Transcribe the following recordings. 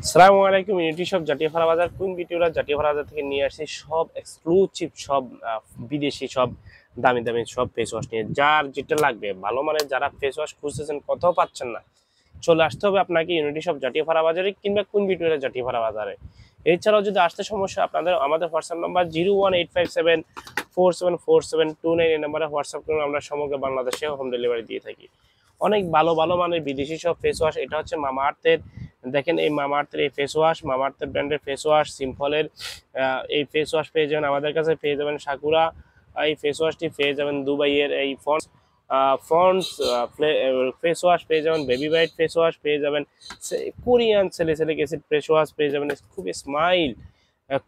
আসসালামু আলাইকুম। Unity shop জাতীয়পাড়া বাজার কুইন বিউটিওয়ালা জাতীয়পাড়া বাজার থেকে নিয়ে আসছি সব এক্সক্লুসিভ সব বিদেশি সব দামি দামি সব ফেস ওয়াশ নিয়ে। যার যেটা লাগবে ভালো মানের, যারা ফেস ওয়াশ খুঁজতেছেন কোথাও পাচ্ছেন না, চলে আসতে হবে আপনাকে ইউনিটি শপ জাতীয়পাড়া বাজারে কিংবা কুইন বিউটিওয়ালা জাতীয়পাড়া বাজারে। এছাড়াও যদি আসতে সমস্যা, আমাদের হোয়াটসঅ্যাপ নাম্বার 01857474729 এই নাম্বারে হোয়াটসঅ্যাপ করুন। আমরা সমগ্র বাংলাদেশে হোম ডেলিভারি দিয়ে থাকি। অনেক ভালো ভালো মানের বিদেশি সব ফেস ওয়াশ। এটা হচ্ছে মামা আর্থের, দেখেন এই মামা আর্থের এই ফেস ওয়াশ, মামা আর্থের ব্র্যান্ডের ফেস ওয়াশ, সিম্পলের এই ফেস ওয়াশ পেয়ে যাবেন আমাদের কাছে, পেয়ে যাবেন সাকুরা এই ফেস ওয়াশটি পেয়ে যাবেন, দুবাইয়ের এই ফন্টস ফেস ওয়াশ পেয়ে যাবেন, বেবি ব্রাইট ফেস ওয়াশ পেয়ে যাবেন, Korean salicylic acid face wash পেয়ে যাবেন, খুবই স্মাইল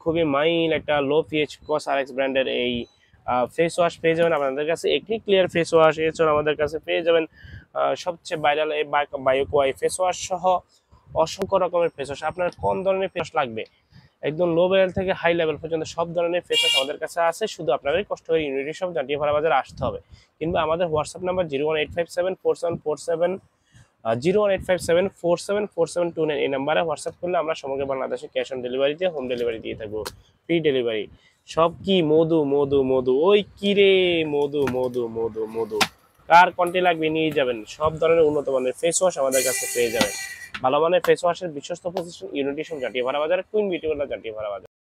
খুবই মাইল একটা লো পিএইচ কসআরএক্স ব্র্যান্ডের এই ফেস ওয়াশ পেয়ে যাবেন আমাদের কাছে। একনি ক্লিয়ার ফেস ওয়াশ এছাড়া আমাদের কাছে পেয়ে যাবেন সবচেয়ে ভাইরাল এই বায়োকোয়াই ফেস ওয়াশ সহ অসংখ্য রকমের ফেস ওয়াশ। আপনার কোন ধরনের ফেস লাগবে, একদম লো লেভেল থেকে হাই লেভেল পর্যন্ত সব ধরনের ফেস ওয়াশ আমাদের কাছে আছে। শুধু আপনাদের কষ্ট করে ইউনিটি শপ জাতীয়পাড়া বাজারে আসতে হবে, কিংবা আমাদের হোয়াটসঅ্যাপ নাম্বার 01857474729 এই নাম্বারে হোয়াটসঅ্যাপ করলে আমরা সমগ্র বাংলাদেশে ক্যাশ অন ডেলিভারিতে হোম ডেলিভারি দিয়ে থাকবো, ফ্রি ডেলিভারি। সব কি মধু মধু মধু, ওই কিরে মধু মধু মধু মধু, কার কোনটি লাগবে নিয়ে যাবেন। সব ধরনের উন্নত মানের ফেস ওয়াশ আমাদের কাছে পেয়ে যাবেন। ভালো মানের ফেস ওয়াশের বিশ্বস্ত প্রতিষ্ঠান ইউনিটি শপ জাতীয়পাড়া বাজার, কুইন বিউটিওয়ালা জাতীয়পাড়া বাজার।